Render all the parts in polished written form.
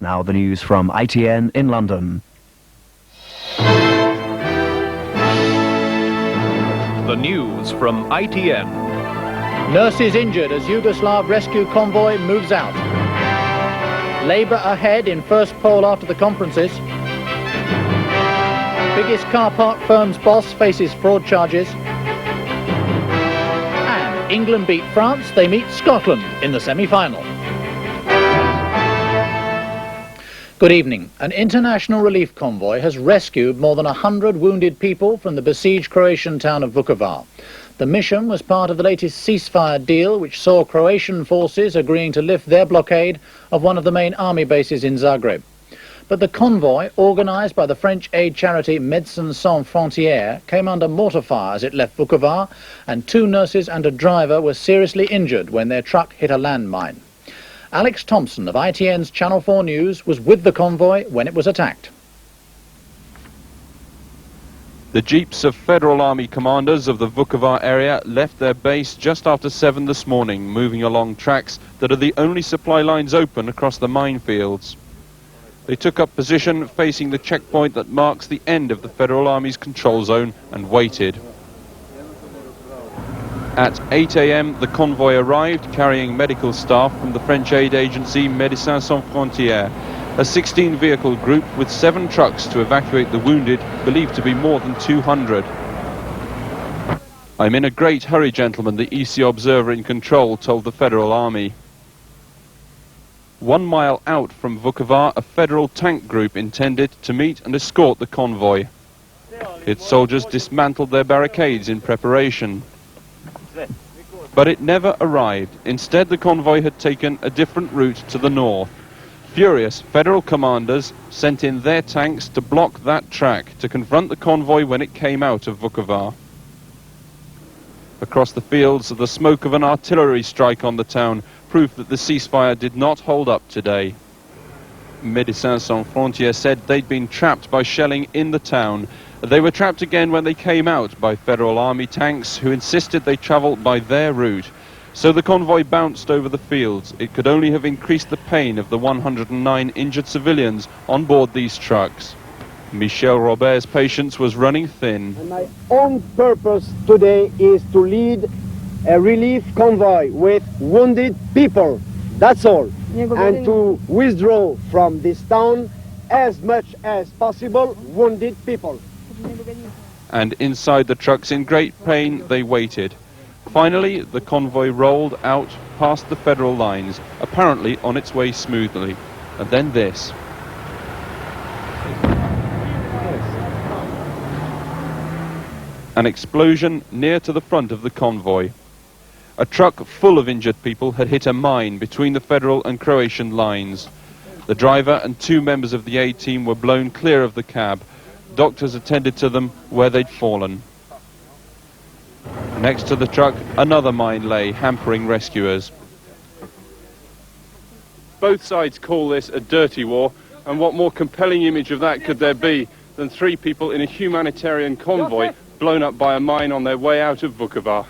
Now the news from ITN in London. The news from ITN. Nurses injured as Yugoslav rescue convoy moves out. Labour ahead in first poll after the conferences. Biggest car park firm's boss faces fraud charges. And England beat France, they meet Scotland in the semi-final. Good evening. An international relief convoy has rescued more than 100 wounded people from the besieged Croatian town of Vukovar. The mission was part of the latest ceasefire deal, which saw Croatian forces agreeing to lift their blockade of one of the main army bases in Zagreb. But the convoy, organised by the French aid charity Médecins Sans Frontières, came under mortar fire as it left Vukovar, and 2 nurses and a driver were seriously injured when their truck hit a landmine. Alex Thompson of ITN's Channel 4 News was with the convoy when it was attacked. The jeeps of Federal Army commanders of the Vukovar area left their base just after 7 this morning, moving along tracks that are the only supply lines open across the minefields. They took up position facing the checkpoint that marks the end of the Federal Army's control zone and waited. At 8 a.m. the convoy arrived carrying medical staff from the French aid agency Médecins Sans Frontières, a 16-vehicle group with 7 trucks to evacuate the wounded, believed to be more than 200. "I'm in a great hurry, gentlemen," the EC observer in control told the Federal Army. 1 mile out from Vukovar, a Federal tank group intended to meet and escort the convoy. Its soldiers dismantled their barricades in preparation. But it never arrived. Instead, the convoy had taken a different route to the north. Furious, Federal commanders sent in their tanks to block that track to confront the convoy when it came out of Vukovar. Across the fields, the smoke of an artillery strike on the town, proof that the ceasefire did not hold up today. Médecins Sans Frontières said they'd been trapped by shelling in the town. They were trapped again when they came out by Federal Army tanks, who insisted they travel by their route. So the convoy bounced over the fields. It could only have increased the pain of the 109 injured civilians on board these trucks. Michel Robert's patience was running thin. And my own purpose today is to lead a relief convoy with wounded people. That's all. And to withdraw from this town as much as possible wounded people. And inside the trucks in great pain they waited. Finally, the convoy rolled out past the Federal lines, apparently on its way smoothly. And then this. An explosion near to the front of the convoy. A truck full of injured people had hit a mine between the Federal and Croatian lines. The driver and 2 members of the aid team were blown clear of the cab. Doctors attended to them where they'd fallen. Next to the truck, another mine lay, hampering rescuers. Both sides call this a dirty war, and what more compelling image of that could there be than 3 people in a humanitarian convoy blown up by a mine on their way out of Vukovar.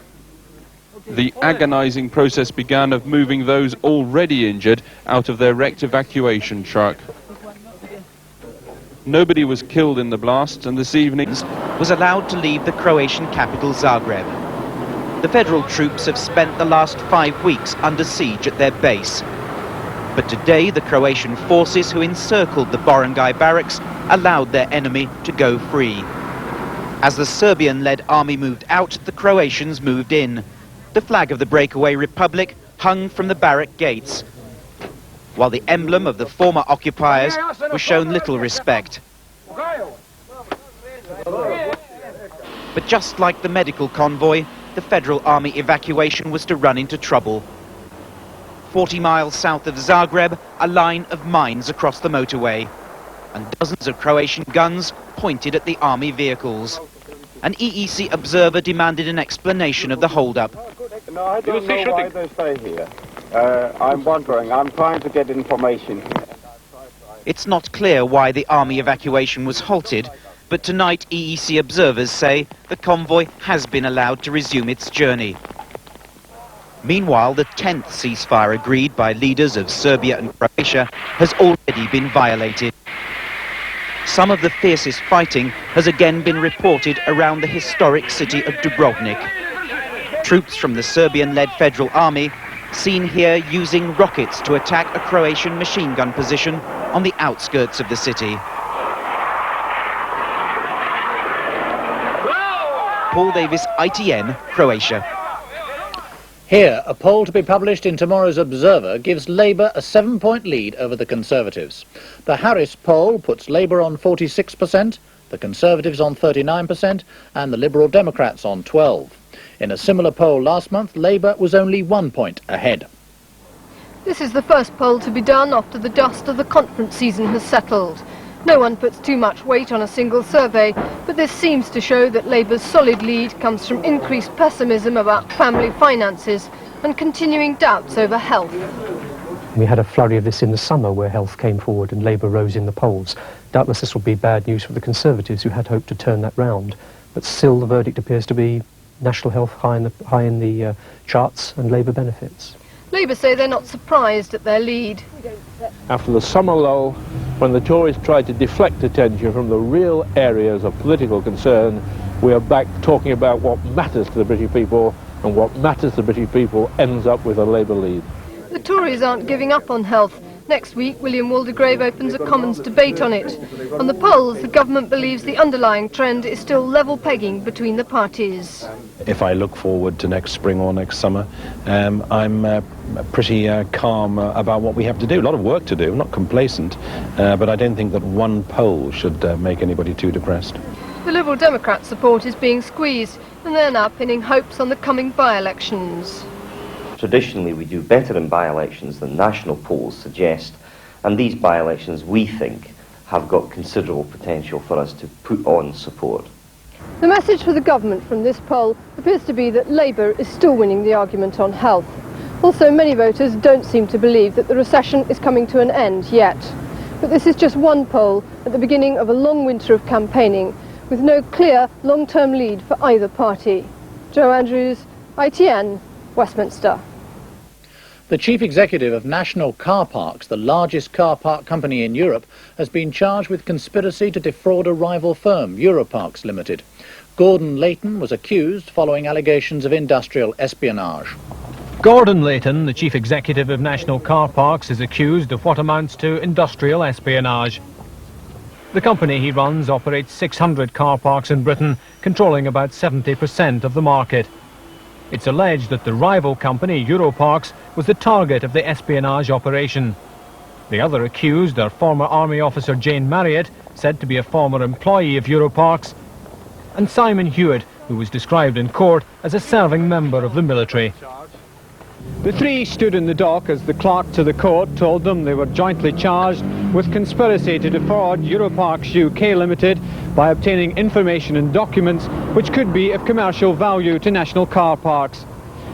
The agonizing process began of moving those already injured out of their wrecked evacuation truck. Nobody was killed in the blast, and this evening was allowed to leave the Croatian capital Zagreb. The Federal troops have spent the last 5 weeks under siege at their base. But today the Croatian forces who encircled the Barangaj barracks allowed their enemy to go free. As the Serbian-led army moved out, the Croatians moved in. The flag of the breakaway republic hung from the barrack gates, while the emblem of the former occupiers was shown little respect. But just like the medical convoy, the Federal Army evacuation was to run into trouble. 40 miles south of Zagreb, a line of mines across the motorway, and dozens of Croatian guns pointed at the army vehicles. An EEC observer demanded an explanation of the hold-up. No, I don't know why they stay here. I'm wondering. I'm trying to get information. It's not clear why the army evacuation was halted, but tonight EEC observers say the convoy has been allowed to resume its journey. Meanwhile, the 10th ceasefire agreed by leaders of Serbia and Croatia has already been violated. Some of the fiercest fighting has again been reported around the historic city of Dubrovnik. Troops from the Serbian-led Federal Army seen here using rockets to attack a Croatian machine gun position on the outskirts of the city. Paul Davis, ITN, Croatia. Here, a poll to be published in tomorrow's Observer gives Labour a 7-point lead over the Conservatives. The Harris poll puts Labour on 46%, the Conservatives on 39%, and the Liberal Democrats on 12%. In a similar poll last month, Labour was only 1 point ahead. This is the first poll to be done after the dust of the conference season has settled. No one puts too much weight on a single survey, but this seems to show that Labour's solid lead comes from increased pessimism about family finances and continuing doubts over health. We had a flurry of this in the summer where health came forward and Labour rose in the polls. Doubtless this will be bad news for the Conservatives who had hoped to turn that round, but still the verdict appears to be national health high in the charts and Labour benefits. Labour say they're not surprised at their lead. After the summer lull, when the Tories tried to deflect attention from the real areas of political concern, we are back talking about what matters to the British people, and what matters to the British people ends up with a Labour lead. The Tories aren't giving up on health. Next week, William Waldegrave opens a Commons debate on it. On the polls, the government believes the underlying trend is still level pegging between the parties. If I look forward to next spring or next summer, I'm pretty calm about what we have to do. A lot of work to do, not complacent, but I don't think that one poll should make anybody too depressed. The Liberal Democrat support is being squeezed, and they're now pinning hopes on the coming by-elections. Traditionally, we do better in by-elections than national polls suggest, and these by-elections, we think, have got considerable potential for us to put on support. The message for the government from this poll appears to be that Labour is still winning the argument on health. Also, many voters don't seem to believe that the recession is coming to an end yet. But this is just one poll at the beginning of a long winter of campaigning, with no clear long-term lead for either party. Joe Andrews, ITN, Westminster. The chief executive of National Car Parks, the largest car park company in Europe, has been charged with conspiracy to defraud a rival firm, Europarks Limited. Gordon Layton was accused following allegations of industrial espionage. Gordon Layton, the chief executive of National Car Parks, is accused of what amounts to industrial espionage. The company he runs operates 600 car parks in Britain, controlling about 70% of the market. It's alleged that the rival company, Europarks, was the target of the espionage operation. The other accused are former Army officer Jane Marriott, said to be a former employee of Europarks, and Simon Hewitt, who was described in court as a serving member of the military. The three stood in the dock as the clerk to the court told them they were jointly charged with conspiracy to defraud Europarks UK Limited by obtaining information and documents which could be of commercial value to national car parks.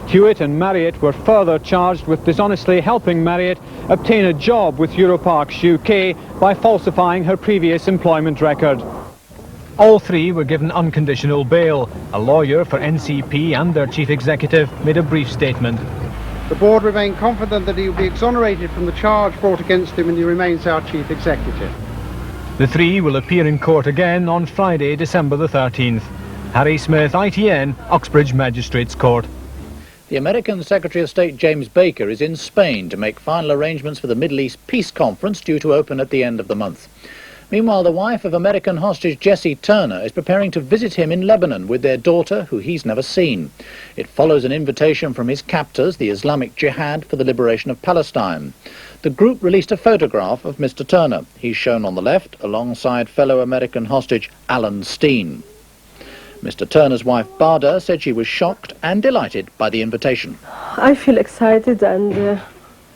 Hewitt and Marriott were further charged with dishonestly helping Marriott obtain a job with Europarks UK by falsifying her previous employment record. All three were given unconditional bail. A lawyer for NCP and their chief executive made a brief statement. The board remain confident that he will be exonerated from the charge brought against him and he remains our chief executive. The three will appear in court again on Friday, December the 13th. Harry Smith, ITN, Uxbridge Magistrates Court. The American Secretary of State James Baker is in Spain to make final arrangements for the Middle East Peace Conference due to open at the end of the month. Meanwhile, the wife of American hostage Jesse Turner is preparing to visit him in Lebanon with their daughter, who he's never seen. It follows an invitation from his captors, the Islamic Jihad for the Liberation of Palestine. The group released a photograph of Mr. Turner. He's shown on the left, alongside fellow American hostage Alan Steen. Mr. Turner's wife, Bada, said she was shocked and delighted by the invitation. I feel excited and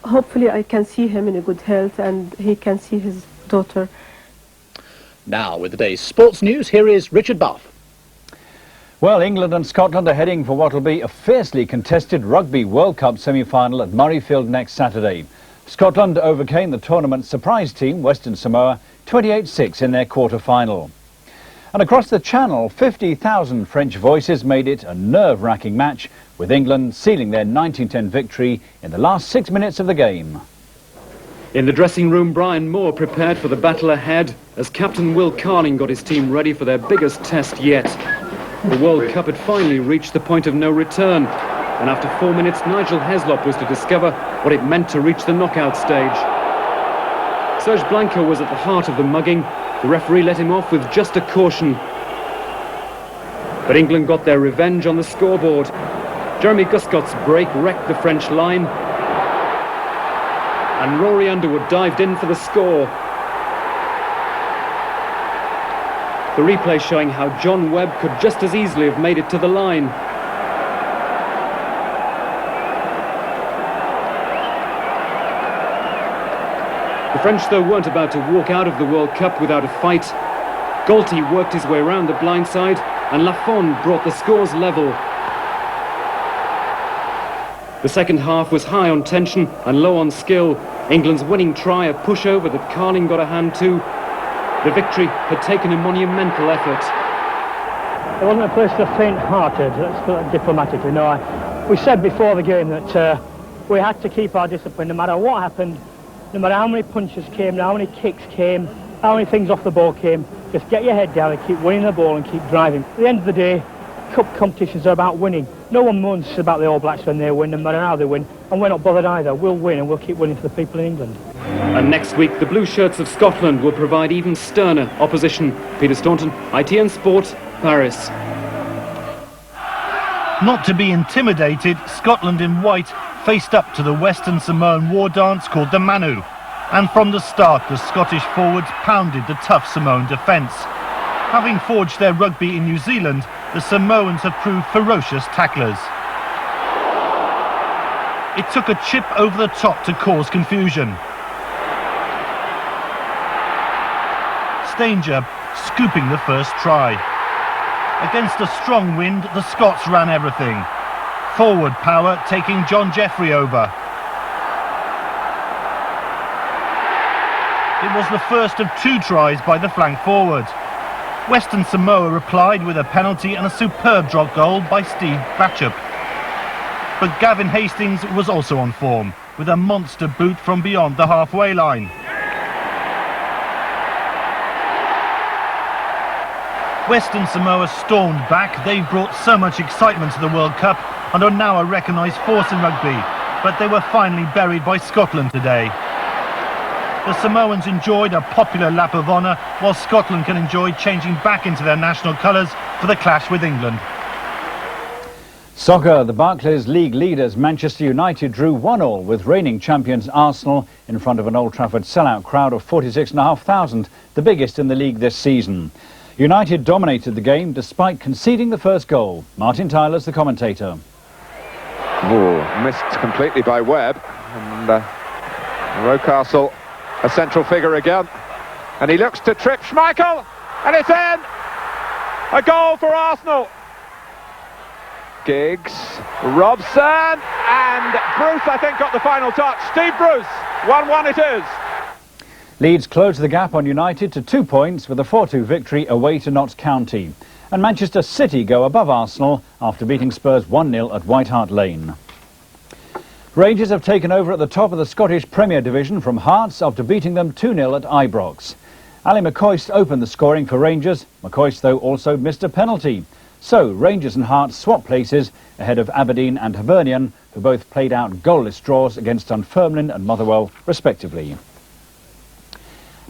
hopefully I can see him in a good health and he can see his daughter. Now, with the day's sports news, here is Richard Buff. Well, England and Scotland are heading for what will be a fiercely contested Rugby World Cup semi-final at Murrayfield next Saturday. Scotland overcame the tournament's surprise team, Western Samoa, 28-6 in their quarter-final. And across the Channel, 50,000 French voices made it a nerve-wracking match with England sealing their 1910 victory in the last 6 minutes of the game. In the dressing room, Brian Moore prepared for the battle ahead as Captain Will Carling got his team ready for their biggest test yet. The World Cup had finally reached the point of no return, and after 4 minutes, Nigel Heslop was to discover what it meant to reach the knockout stage. Serge Blanco was at the heart of the mugging. The referee let him off with just a caution. But England got their revenge on the scoreboard. Jeremy Guscott's break wrecked the French line, and Rory Underwood dived in for the score. The replay showing how John Webb could just as easily have made it to the line. The French, though, weren't about to walk out of the World Cup without a fight. Galty worked his way round the blind side, and Lafond brought the scores level. The second half was high on tension and low on skill. England's winning try, a pushover that Carling got a hand to. The victory had taken a monumental effort. It wasn't a place for the faint-hearted, let's put it diplomatically. No, we said before the game that we had to keep our discipline no matter what happened, no matter how many punches came, how many kicks came, how many things off the ball came. Just get your head down and keep winning the ball and keep driving. At the end of the day, cup competitions are about winning. No one moans about the All Blacks when they win, no matter how they win, and we're not bothered either. We'll win and we'll keep winning for the people in England. And next week, the Blue Shirts of Scotland will provide even sterner opposition. Peter Staunton, ITN Sport, Paris. Not to be intimidated, Scotland in white faced up to the Western Samoan war dance called the Manu. And from the start, the Scottish forwards pounded the tough Samoan defence. Having forged their rugby in New Zealand, the Samoans have proved ferocious tacklers. It took a chip over the top to cause confusion. Stanger scooping the first try. Against a strong wind, the Scots ran everything. Forward power taking John Jeffrey over. It was the first of 2 tries by the flank forward. Western Samoa replied with a penalty and a superb drop goal by Steve Batchup. But Gavin Hastings was also on form, with a monster boot from beyond the halfway line. Western Samoa stormed back. They've brought so much excitement to the World Cup and are now a recognised force in rugby, but they were finally buried by Scotland today. The Samoans enjoyed a popular lap of honour, while Scotland can enjoy changing back into their national colours for the clash with England. Soccer, the Barclays League leaders Manchester United drew 1-1 with reigning champions Arsenal in front of an Old Trafford sellout crowd of 46,500, the biggest in the league this season. United dominated the game despite conceding the first goal. Martin Tyler's the commentator. Oh, missed completely by Webb, and Rocastle a central figure again, and he looks to trip Schmeichel, and it's in! A goal for Arsenal! Giggs, Robson, and Bruce, I think, got the final touch. Steve Bruce, 1-1 it is. Leeds closed the gap on United to 2 points with a 4-2 victory away to Notts County. And Manchester City go above Arsenal after beating Spurs 1-0 at White Hart Lane. Rangers have taken over at the top of the Scottish Premier Division from Hearts after beating them 2-0 at Ibrox. Ali McCoist opened the scoring for Rangers. McCoist, though, also missed a penalty. So Rangers and Hearts swap places ahead of Aberdeen and Hibernian, who both played out goalless draws against Dunfermline and Motherwell, respectively.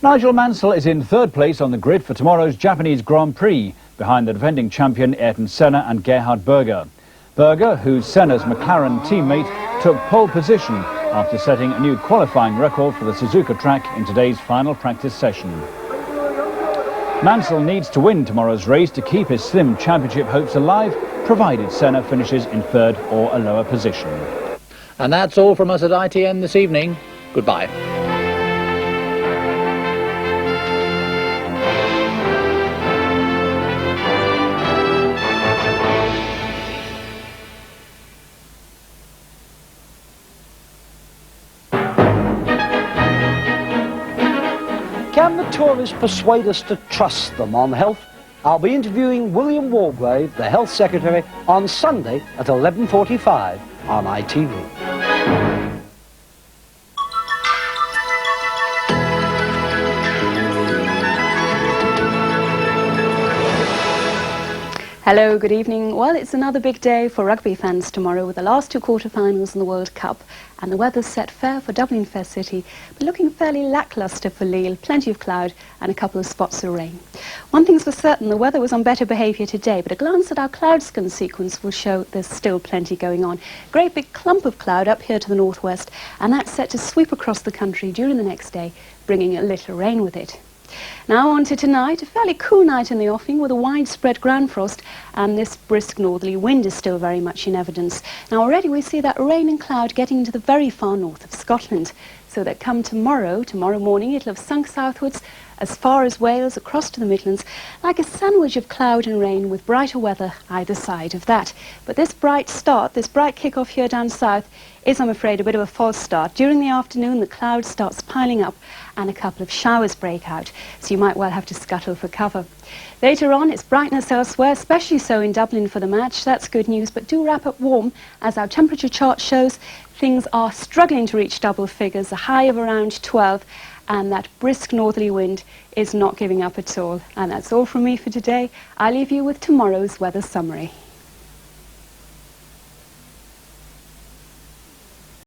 Nigel Mansell is in 3rd place on the grid for tomorrow's Japanese Grand Prix, behind the defending champion Ayrton Senna and Gerhard Berger. Berger, who's Senna's McLaren teammate, took pole position after setting a new qualifying record for the Suzuka track in today's final practice session. Mansell needs to win tomorrow's race to keep his slim championship hopes alive, provided Senna finishes in 3rd or a lower position. And that's all from us at ITN this evening. Goodbye. Can the tourists persuade us to trust them on health? I'll be interviewing William Walgrave, the Health Secretary, on Sunday at 11:45 on ITV. Hello, good evening. Well, it's another big day for rugby fans tomorrow with the last two quarter-finals in the World Cup, and the weather's set fair for Dublin Fair City, but looking fairly lacklustre for Lille, plenty of cloud and a couple of spots of rain. One thing's for certain, the weather was on better behaviour today, but a glance at our cloud scan sequence will show there's still plenty going on. Great big clump of cloud up here to the northwest, and that's set to sweep across the country during the next day, bringing a little rain with it. Now on to tonight, a fairly cool night in the offing with a widespread ground frost, and this brisk northerly wind is still very much in evidence. Now already we see that rain and cloud getting into the very far north of Scotland, so that come tomorrow morning, it'll have sunk southwards as far as Wales, across to the Midlands, like a sandwich of cloud and rain with brighter weather either side of that. But this bright start, this bright kick-off here down south, is, I'm afraid, a bit of a false start. During the afternoon, the cloud starts piling up and a couple of showers break out, so you might well have to scuttle for cover. Later on, it's brightness elsewhere, especially so in Dublin for the match. That's good news, but do wrap up warm. As our temperature chart shows, things are struggling to reach double figures, a high of around 12, and that brisk northerly wind is not giving up at all. And that's all from me for today. I leave you with tomorrow's weather summary.